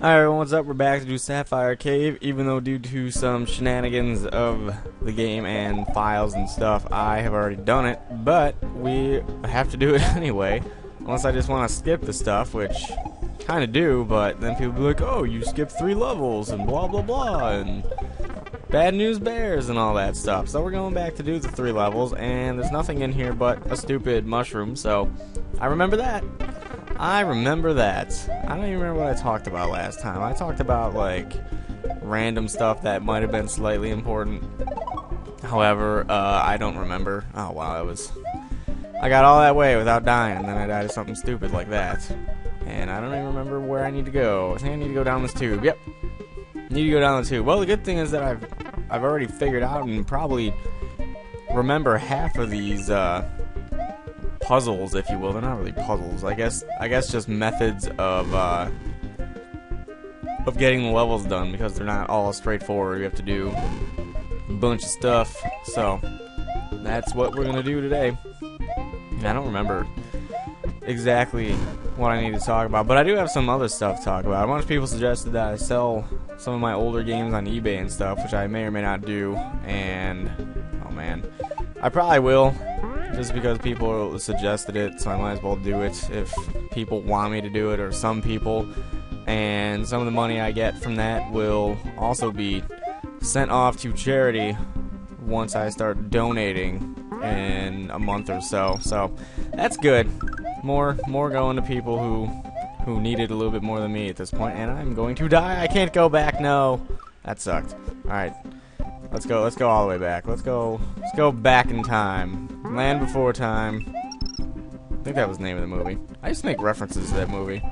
Hi everyone, what's up? We're back to do Sapphire Cave, even though due to some shenanigans of the game and files and stuff, I have already done it, but we have to do it anyway, unless I just want to skip the stuff, which kind of do, but then people be like, oh, you skipped 3 levels, and blah blah blah, and bad news bears, and all that stuff. So we're going back to do the 3 levels, and there's nothing in here but a stupid mushroom, so I remember that. I remember that. I don't even remember what I talked about last time. I talked about, like, random stuff that might have been slightly important. However, I don't remember. Oh, wow, I got all that way without dying, and then I died of something stupid like that. And I don't even remember where I need to go. I think I need to go down this tube. Yep. Need to go down the tube. Well, the good thing is that I've already figured out and probably remember half of these, puzzles, if you will. They're not really puzzles. I guess just methods of getting the levels done, because they're not all straightforward. You have to do a bunch of stuff. So that's what we're gonna do today. I don't remember exactly what I need to talk about, but I do have some other stuff to talk about. A bunch of people suggested that I sell some of my older games on eBay and stuff, which I may or may not do, and oh man, I probably will. Just because people suggested it, so I might as well do it if people want me to do it, or some people. And some of the money I get from that will also be sent off to charity once I start donating in a month or so. So that's good. More going to people who need it a little bit more than me at this point. And I'm going to die. I can't go back. No, that sucked. All right. Let's go all the way back. Let's go back in time. Land Before Time. I think that was the name of the movie. I used to make references to that movie.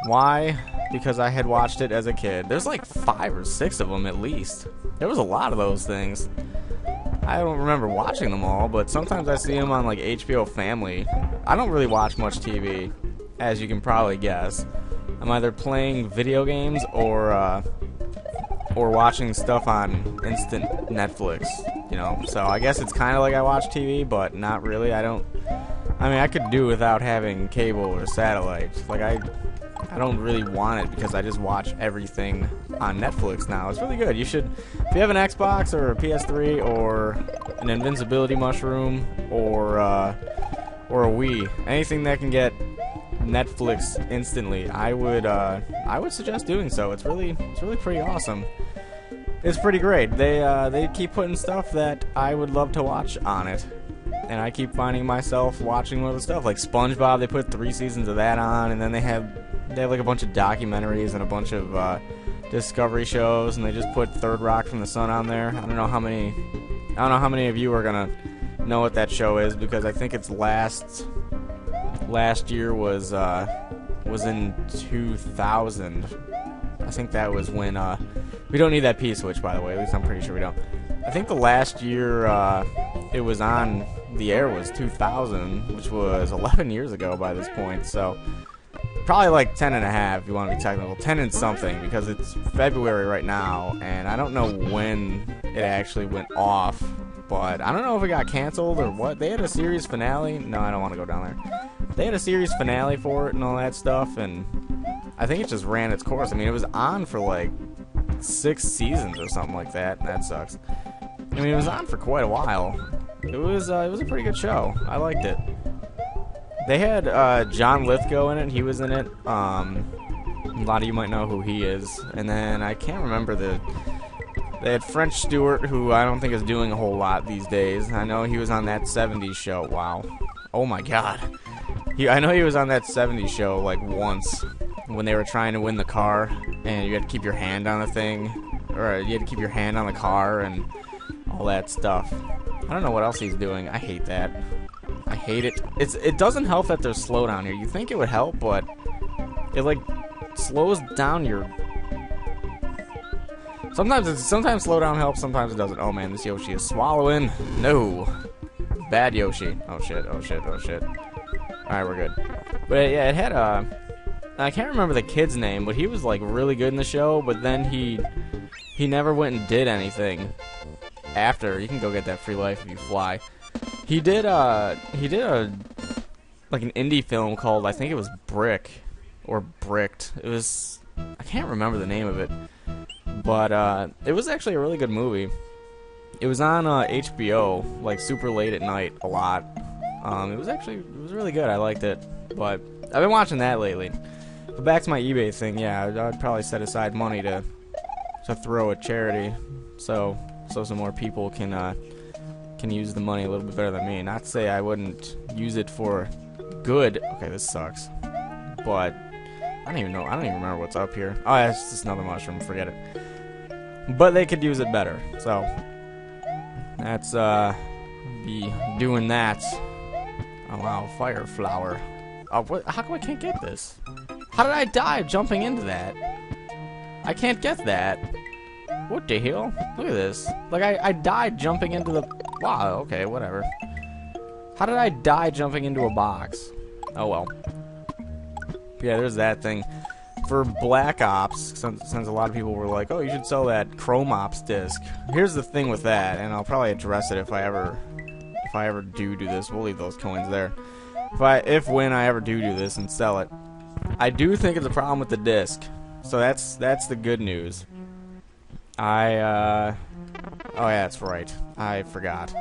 Why? Because I had watched it as a kid. There's like 5 or 6 of them at least. There was a lot of those things. I don't remember watching them all, but sometimes I see them on like HBO Family. I don't really watch much TV, as you can probably guess. I'm either playing video games or watching stuff on instant Netflix, you know. So I guess it's kind of like I watch TV, but not really. I mean, I could do without having cable or satellite. Like, I don't really want it, because I just watch everything on Netflix now. It's really good. You should, if you have an Xbox or a PS3 or an invincibility mushroom or a Wii, anything that can get Netflix instantly, I would suggest doing so. It's really pretty awesome. It's pretty great. They keep putting stuff that I would love to watch on it, and I keep finding myself watching other stuff like SpongeBob. They put 3 seasons of that on, and then they have like a bunch of documentaries and a bunch of Discovery shows, and they just put Third Rock from the Sun on there. I don't know how many of you are gonna know what that show is, because I think it's last year was in 2000. I think that was when we don't need that P switch, by the way. At least I'm pretty sure we don't. I think the last year it was on the air was 2000, which was 11 years ago by this point. So probably like 10 and a half if you want to be technical. 10 and something, because it's February right now, and I don't know when it actually went off. But I don't know if it got canceled or what. They had a series finale. No, I don't want to go down there. They had a series finale for it and all that stuff, and I think it just ran its course. I mean, it was on for like 6 seasons or something like that. That sucks. I mean, it was on for quite a while. It was a pretty good show. I liked it. They had John Lithgow in it. He was in it. A lot of you might know who he is. And then I can't remember They had French Stewart, who I don't think is doing a whole lot these days. I know he was on that 70s show. Wow. Oh my god. I know he was on that 70s show like once, when they were trying to win the car, and you had to keep your hand on the thing, or you had to keep your hand on the car and all that stuff. I don't know what else he's doing. I hate that. I hate it. It doesn't help that there's slowdown here. You think it would help, but it like slows down your... Sometimes slowdown helps, sometimes it doesn't. Oh man, this Yoshi is swallowing. No. Bad Yoshi. Oh shit, oh shit, oh shit. Alright, we're good. But yeah, it had I can't remember the kid's name, but he was like really good in the show, but then he never went and did anything after. You can go get that free life if you fly. He did a like an indie film called, I think it was Brick or Bricked. It was, I can't remember the name of it, but it was actually a really good movie. It was on HBO, like super late at night, a lot. It was really good. I liked it, but I've been watching that lately. But back to my eBay thing, yeah, I'd probably set aside money to throw at charity, so some more people can use the money a little bit better than me. Not to say I wouldn't use it for good. Okay, this sucks, but I don't even remember what's up here. Oh, yeah, it's just another mushroom. Forget it. But they could use it better, so that's be doing that. Oh wow, fire flower. Oh, what? How come I can't get this? How did I die jumping into that? I can't get that. What the hell? Look at this. Like I died jumping into the. Wow. Okay, whatever. How did I die jumping into a box? Oh well. Yeah, there's that thing. For Black Ops, since a lot of people were like, "Oh, you should sell that Chrome Ops disc." Here's the thing with that, and I'll probably address it if I ever do this. We'll leave those coins there. When I ever do this and sell it, I do think it's a problem with the disc. So that's the good news. Oh yeah, that's right. I forgot.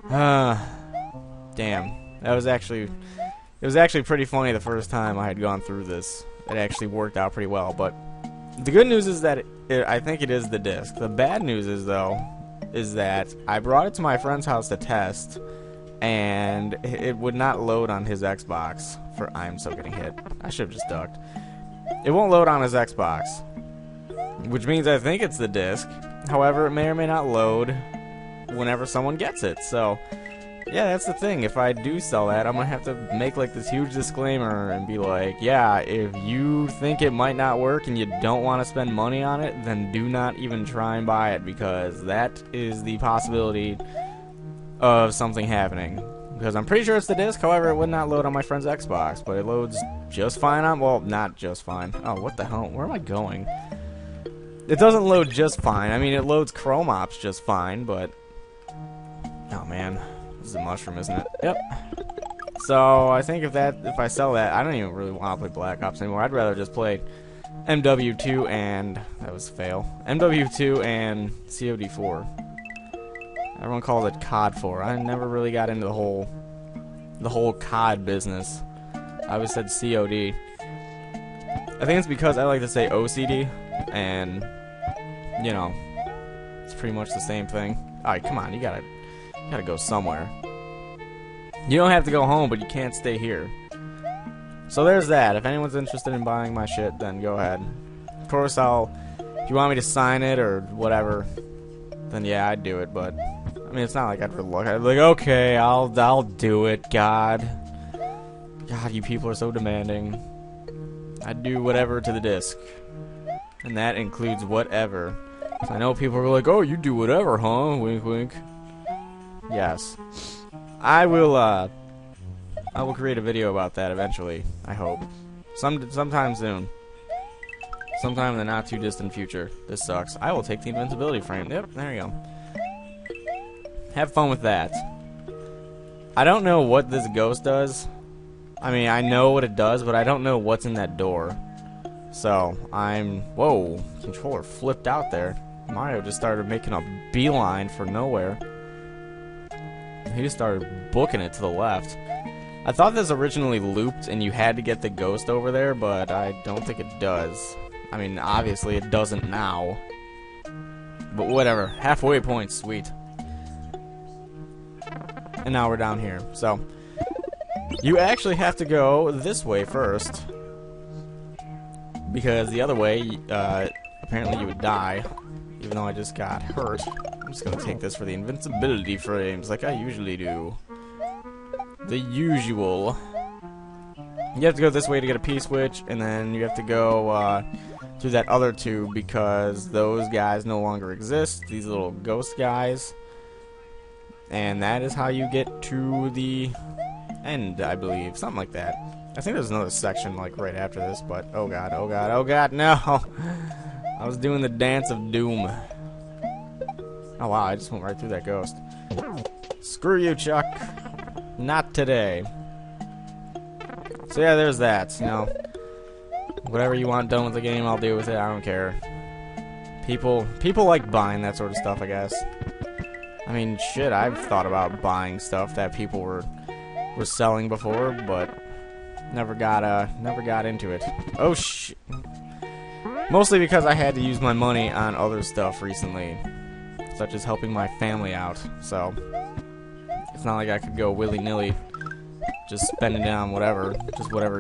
Damn. It was actually pretty funny the first time I had gone through this. It actually worked out pretty well, but the good news is that I think it is the disc. The bad news is that I brought it to my friend's house to test, and it would not load on his Xbox. I'm so getting hit. I should have just ducked. It won't load on his Xbox, which means I think it's the disc. However, it may or may not load whenever someone gets it. So yeah, that's the thing. If I do sell that, I'm gonna have to make like this huge disclaimer and be like, yeah, if you think it might not work and you don't want to spend money on it, then do not even try and buy it, because that is the possibility of something happening. Because I'm pretty sure it's the disc. However, it would not load on my friend's Xbox, but it loads just fine on, well, not just fine. Oh, what the hell? Where am I going? It doesn't load just fine. I mean, it loads Chrome Ops just fine, but oh man. This is a mushroom, isn't it? Yep. So I think if I sell that, I don't even really want to play Black Ops anymore. I'd rather just play MW2 and that was a fail. MW2 and COD4. Everyone calls it COD4. I never really got into the whole COD business. I always said COD. I think it's because I like to say OCD, and you know, it's pretty much the same thing. All right, come on, you gotta go somewhere. You don't have to go home, but you can't stay here. So there's that. If anyone's interested in buying my shit, then go ahead. Of course, if you want me to sign it or whatever, then yeah, I'd do it. But I mean, it's not like I'd look. I'd be like, okay, I'll do it. God, you people are so demanding. I'd do whatever to the disc, and that includes whatever. So I know people are like, oh, you do whatever, huh? Wink, wink. Yes, I will create a video about that eventually. I hope, sometime soon, sometime in the not too distant future. This sucks. I will take the invincibility frame. Yep, there you go. Have fun with that. I don't know what this ghost does. I mean, I know what it does, but I don't know what's in that door. So whoa, controller flipped out there. Mario just started making a beeline for nowhere. He just started booking it to the left. I thought this originally looped and you had to get the ghost over there, but I don't think it does. I mean, obviously it doesn't now. But whatever. Halfway point, sweet. And now we're down here. So, you actually have to go this way first. Because the other way, apparently you would die. Even though I just got hurt. I'm just gonna take this for the invincibility frames like I usually do. The usual. You have to go this way to get a P-switch, and then you have to go through that other tube because those guys no longer exist. These little ghost guys. And that is how you get to the end, I believe. Something like that. I think there's another section like right after this, but oh god, oh god, oh god, no! I was doing the dance of doom. Oh wow, I just went right through that ghost. Screw you, Chuck. Not today. So yeah, there's that, you know. Whatever you want done with the game, I'll do with it. I don't care. People like buying that sort of stuff, I guess. I mean, shit, I've thought about buying stuff that people were selling before, but never got into it. Oh shit. Mostly because I had to use my money on other stuff recently, such as helping my family out. So it's not like I could go willy-nilly just spending it on whatever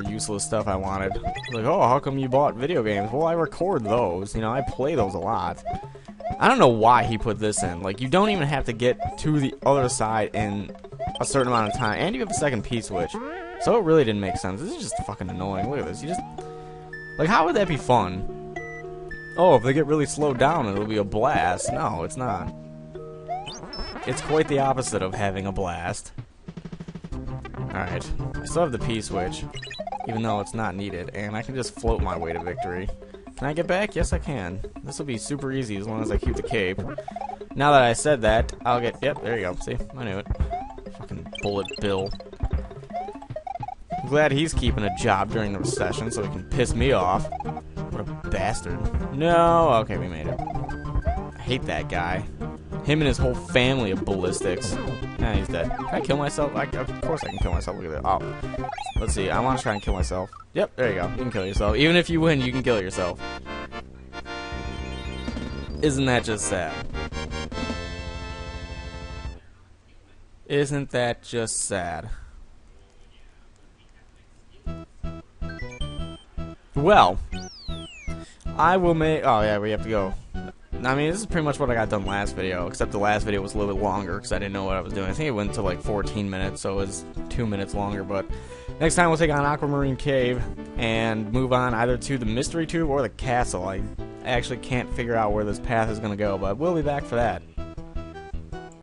useless stuff I wanted. Like, oh, how come you bought video games? Well, I record those. You know, I play those a lot. I don't know why he put this in. Like, you don't even have to get to the other side in a certain amount of time, and you have a second P-switch. So it really didn't make sense. This is just fucking annoying. Look at this. You just... Like, how would that be fun? Oh, if they get really slowed down, it'll be a blast. No, it's not. It's quite the opposite of having a blast. Alright. I still have the P-switch, even though it's not needed, and I can just float my way to victory. Can I get back? Yes, I can. This will be super easy as long as I keep the cape. Now that I said that, I'll get... Yep, there you go. See? I knew it. Fucking Bullet Bill. I'm glad he's keeping a job during the recession so he can piss me off. What a bastard. No! Okay, we made it. I hate that guy. Him and his whole family of ballistics. Nah, he's dead. Can I kill myself? Of course I can kill myself. Look at that. Oh. Let's see. I want to try and kill myself. Yep, there you go. You can kill yourself. Even if you win, you can kill yourself. Isn't that just sad? Isn't that just sad? Well, I will make... Oh, yeah, we have to go. I mean, this is pretty much what I got done last video, except the last video was a little bit longer because I didn't know what I was doing. I think it went to like 14 minutes, so it was 2 minutes longer, but next time we'll take on Aquamarine Cave and move on either to the Mystery Tube or the castle. I actually can't figure out where this path is going to go, but we'll be back for that.